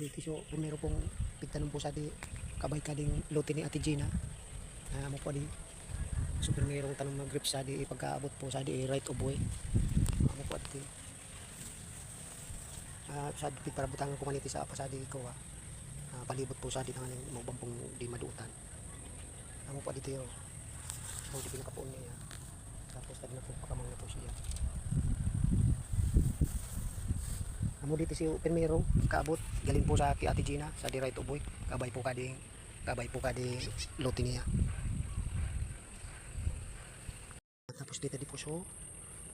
dito so primero pong pigtanong po sa di kabay kading lote ni Ate Gina. Mo po di so primerong tanong mag grip sa di pagkaabot po sa di right of way. Mo po di sa di para butangan ko maniti sa apa sa di ko palibot po sa di nang mo bampong di madutan. Mo po dito yo. So di pinakapuon niya. Tapos tadi na po pakamang na po siya. Amo dito si primero kaabot galing po sa Ate Gina sa di right of way kabay po kading lote niya. Tapos dito di po so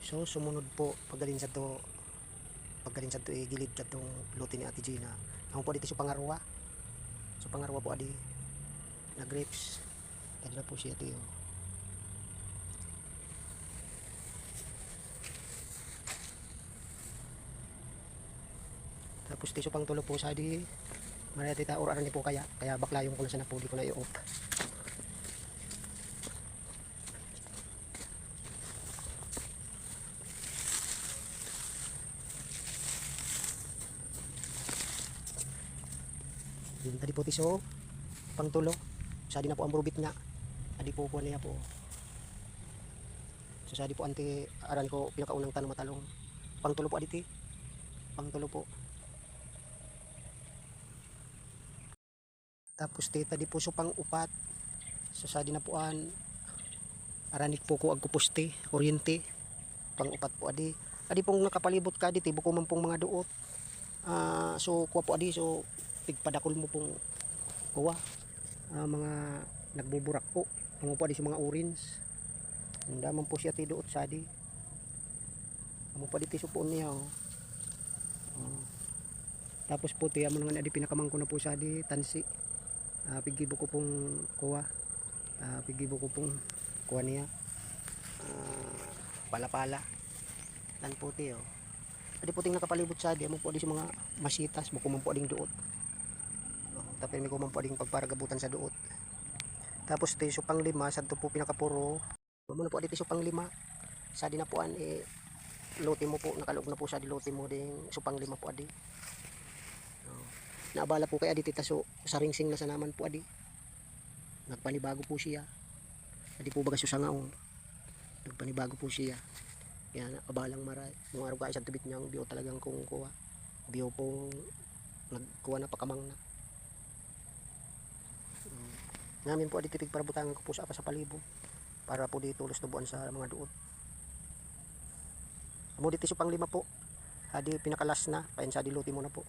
sumunod po paggalin sa to gilid sa tong lote ni Ate Gina. Amo po dito sa pangarwa po adi na grapes tadi na po siya tiyo. Tapos tiso pang tulo po sa di maratita or aran ni po kaya baklayong ko na sana po di ko na i-off. Din tadi po tiso pang tulo sa di na po ang brubit nga adi po niya po. So sa di po anti aran ko pinakaunang tanong matalong pang tulo po aditi pang tulo po. Tapos tita di puso pang upat so sa di na po aranik po ko agkupuste kuryente pang upat po adi pong nakapalibot ka diti buko man pong mga duot so kuha po adi so tigpadakol mo pong kuha mga nagbuburak po amo po adi sa mga orange daman po siya ti duot sa di amo po adi ti supuon niya tapos po ti amo nga adi pinakamangko na po sa di tansi pigibo ko pong kuha niya pala-pala lan puti adi puting nakapalibot sa di amo po adi sa mga masitas buko man po ading duot tapos may ko man po ading pagparagabutan sa duot. Tapos tiso pang lima sadto po pinakapuro mo na po adi tiso pang lima sa di na po lote mo po nakalog na po sa di lote mo ding supang lima po adi naabala po kay adi titaso sa ringsing na sa naman po adi nagpanibago po siya adi po baga susangaong nagpanibago po siya kaya abalang maray mga araw ka isang tubit niyang biyo talagang kung kuha biyo po nagkuha na pakamang na namin po adi tipig para butangan ko po sa apa sa palibo para po di tulos na buwan sa mga duot. Amo dito sa pang lima po adi pinakalas na payan sa di lote mo na po.